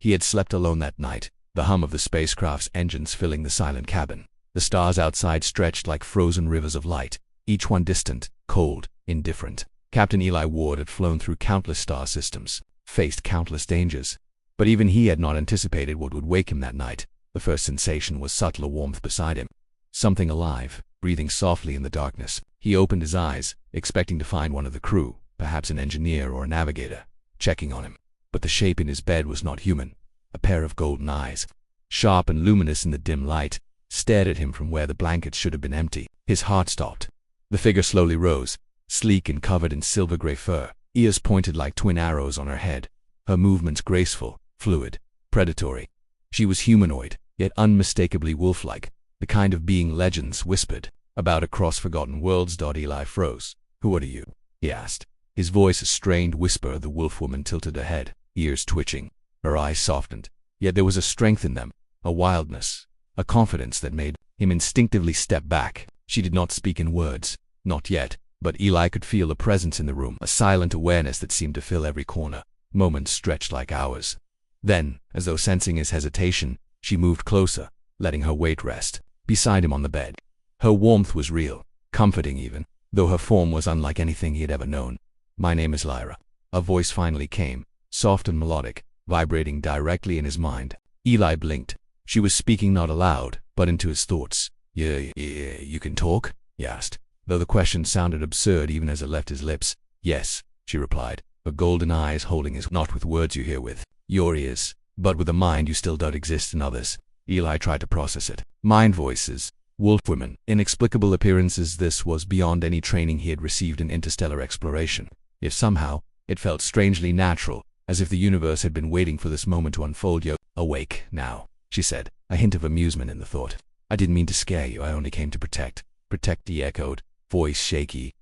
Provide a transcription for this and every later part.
He had slept alone that night, the hum of the spacecraft's engines filling the silent cabin. The stars outside stretched like frozen rivers of light, each one distant, cold, indifferent. Captain Eli Ward had flown through countless star systems, faced countless dangers, but even he had not anticipated what would wake him that night. The first sensation was subtler warmth beside him. Something alive, breathing softly in the darkness. He opened his eyes, expecting to find one of the crew, perhaps an engineer or a navigator, checking on him. But the shape in his bed was not human. A pair of golden eyes, sharp and luminous in the dim light, stared at him from where the blankets should have been empty. His heart stopped. The figure slowly rose, sleek and covered in silver-gray fur, ears pointed like twin arrows on her head, her movements graceful, fluid, predatory. She was humanoid, yet unmistakably wolf-like, the kind of being legends whispered about across forgotten worlds. Eli froze. "Who are you?" he asked. His voice a strained whisper. The wolf-woman tilted her head, ears twitching. Her eyes softened, yet there was a strength in them, a wildness, a confidence that made him instinctively step back. She did not speak in words, not yet, but Eli could feel a presence in the room, a silent awareness that seemed to fill every corner. Moments stretched like hours. Then, as though sensing his hesitation, she moved closer, letting her weight rest beside him on the bed. Her warmth was real, comforting even, though her form was unlike anything he had ever known. "My name is Lyra." A voice finally came, soft and melodic, vibrating directly in his mind. Eli blinked. She was speaking not aloud, but into his thoughts. You can talk?" he asked, though the question sounded absurd even as it left his lips. "Yes," she replied, her golden eyes holding his. "Not with words you hear with your ears, but with a mind you still don't exist in others." Eli tried to process it. Mind voices, wolf women, inexplicable appearances. This was beyond any training he had received in interstellar exploration. If somehow, it felt strangely natural, as if the universe had been waiting for this moment to unfold. "You're awake now," she said, a hint of amusement in the thought. "I didn't mean to scare you. I only came to protect." "Protect," he echoed, voice shaky.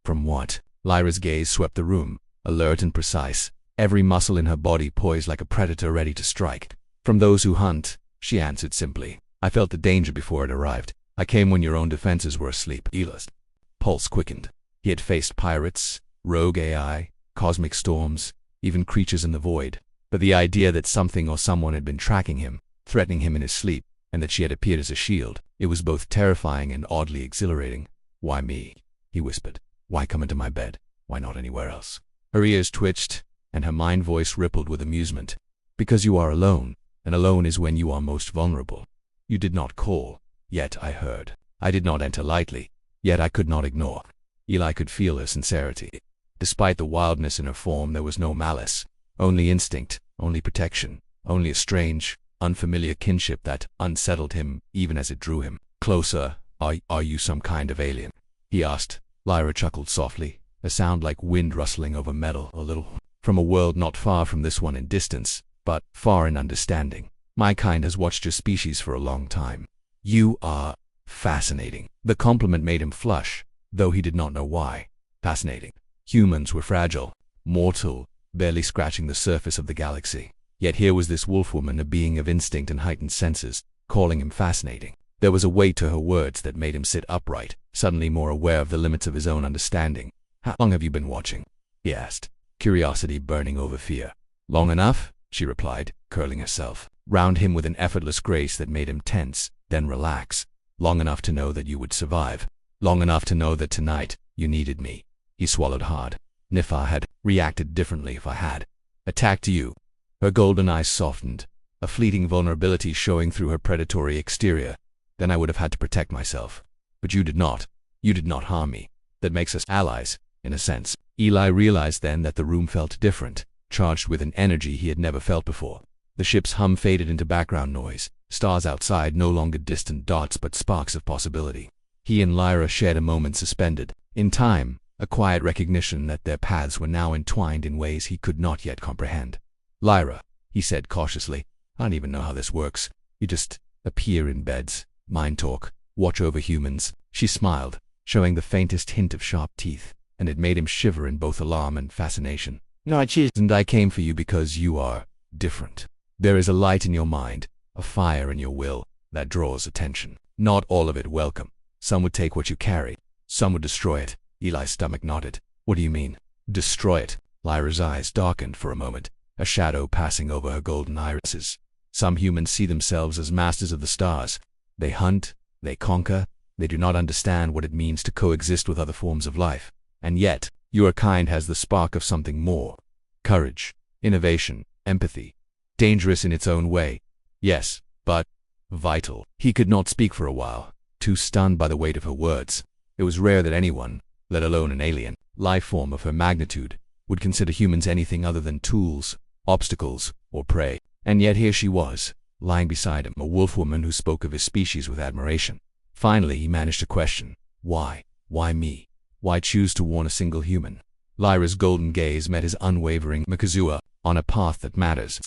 "From what?" Lyra's gaze swept the room, alert and precise, every muscle in her body poised like a predator ready to strike. "From those who hunt," she answered simply. "I felt the danger before it arrived. I came when your own defenses were asleep." Eli's pulse quickened. He had faced pirates, rogue AI, cosmic storms, even creatures in the void. But the idea that something or someone had been tracking him, threatening him in his sleep, and that she had appeared as a shield, it was both terrifying and oddly exhilarating. "Why me?" he whispered. "Why come into my bed? Why not anywhere else?" Her ears twitched, and her mind voice rippled with amusement. "Because you are alone, and alone is when you are most vulnerable. You did not call, yet I heard. I did not enter lightly, yet I could not ignore." Eli could feel her sincerity. Despite the wildness in her form, there was no malice, only instinct, only protection, only a strange, unfamiliar kinship that unsettled him even as it drew him closer. Are you some kind of alien?" he asked. Lyra chuckled softly, a sound like wind rustling over metal. "A little. From a world not far from this one in distance, but far in understanding. My kind has watched your species for a long time. You are fascinating." The compliment made him flush, though he did not know why. Fascinating. Humans were fragile, mortal, barely scratching the surface of the galaxy. Yet here was this wolf-woman, a being of instinct and heightened senses, calling him fascinating. There was a weight to her words that made him sit upright, suddenly more aware of the limits of his own understanding. "How long have you been watching?" he asked, curiosity burning over fear. "Long enough," she replied, curling herself round him with an effortless grace that made him tense, then relax. "Long enough to know that you would survive. Long enough to know that tonight you needed me." He swallowed hard. "If I had reacted differently, if I had attacked you." Her golden eyes softened, a fleeting vulnerability showing through her predatory exterior. "Then I would have had to protect myself. But you did not. You did not harm me. That makes us allies, in a sense." Eli realized then that the room felt different, charged with an energy he had never felt before. The ship's hum faded into background noise, stars outside no longer distant dots but sparks of possibility. He and Lyra shared a moment suspended in time, a quiet recognition that their paths were now entwined in ways he could not yet comprehend. "Lyra," he said cautiously, "I don't even know how this works. You just appear in beds, mind talk, watch over humans." She smiled, showing the faintest hint of sharp teeth, and it made him shiver in both alarm and fascination. "No, and I came for you because you are different. There is a light in your mind, a fire in your will, that draws attention. Not all of it welcome. Some would take what you carry. Some would destroy it." Eli's stomach knotted. "What do you mean?" "Destroy it?" Lyra's eyes darkened for a moment, a shadow passing over her golden irises. Some humans see themselves as masters of the stars. They hunt, they conquer, they do not understand what it means to coexist with other forms of life. And yet, your kind has the spark of something more. Courage, innovation, empathy. Dangerous in its own way. Yes, but vital. He could not speak for a while, too stunned by the weight of her words. It was rare that anyone, let alone an alien, life form of her magnitude, would consider humans anything other than tools, obstacles, or prey. And yet here she was, lying beside him, a wolf-woman who spoke of his species with admiration. Finally, he managed a question. Why? Why me? Why choose to warn a single human? Lyra's golden gaze met his unwavering. Mikazua, on a path that matters.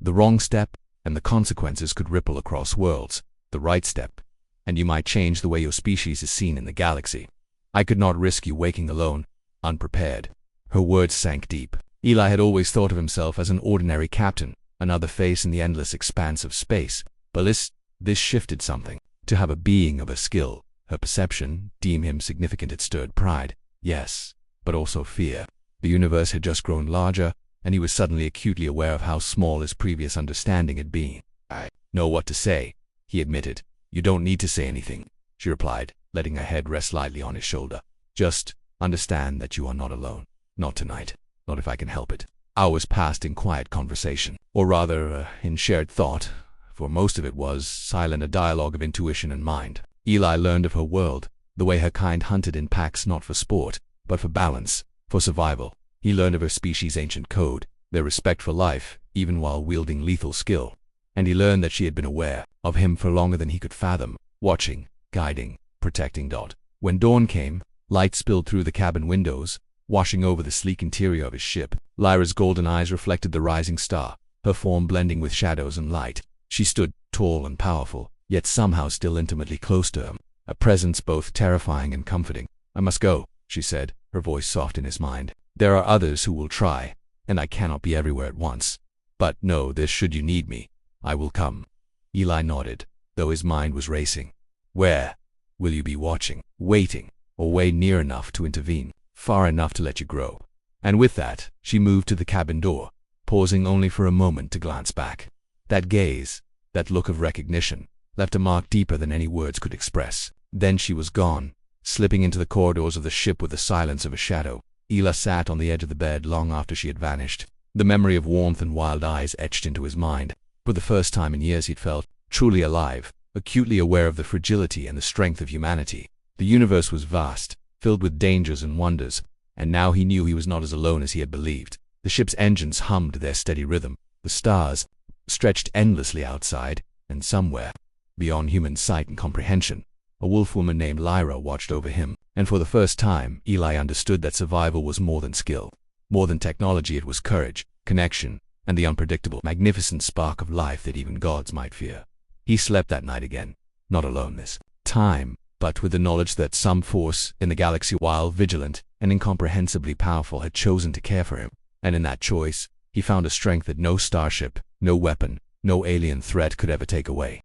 The wrong step, and the consequences could ripple across worlds. The right step, and you might change the way your species is seen in the galaxy. I could not risk you waking alone, unprepared. Her words sank deep. Eli had always thought of himself as an ordinary captain, another face in the endless expanse of space. But this shifted something. To have a being of her skill, her perception, deem him significant, it stirred pride. Yes, but also fear. The universe had just grown larger, and he was suddenly acutely aware of how small his previous understanding had been. I know what to say, he admitted. You don't need to say anything, she replied, letting her head rest lightly on his shoulder. Just understand that you are not alone. Not tonight. Not if I can help it. Hours passed in quiet conversation, or rather, in shared thought, for most of it was silent, a dialogue of intuition and mind. Eli learned of her world, the way her kind hunted in packs not for sport, but for balance, for survival. He learned of her species' ancient code, their respect for life, even while wielding lethal skill. And he learned that she had been aware of him for longer than he could fathom, watching, guiding, protecting. When dawn came, light spilled through the cabin windows, washing over the sleek interior of his ship. Lyra's golden eyes reflected the rising star, her form blending with shadows and light. She stood tall and powerful, yet somehow still intimately close to him, a presence both terrifying and comforting. I must go, she said, her voice soft in his mind. There are others who will try, and I cannot be everywhere at once. But know this, should you need me, I will come. Eli nodded, though his mind was racing. Where? Will you be watching, waiting, or way near enough to intervene, far enough to let you grow? And with that, she moved to the cabin door, pausing only for a moment to glance back. That gaze, that look of recognition, left a mark deeper than any words could express. Then she was gone, slipping into the corridors of the ship with the silence of a shadow. Eli sat on the edge of the bed long after she had vanished. The memory of warmth and wild eyes etched into his mind. For the first time in years he'd felt truly alive, acutely aware of the fragility and the strength of humanity. The universe was vast, filled with dangers and wonders, and now he knew he was not as alone as he had believed. The ship's engines hummed their steady rhythm. The stars stretched endlessly outside, and somewhere, beyond human sight and comprehension, a wolf-woman named Lyra watched over him. And for the first time, Eli understood that survival was more than skill. More than technology, it was courage, connection, and the unpredictable, magnificent spark of life that even gods might fear. He slept that night again, not alone this time, but with the knowledge that some force in the galaxy, while vigilant and incomprehensibly powerful, had chosen to care for him. And in that choice, he found a strength that no starship, no weapon, no alien threat could ever take away.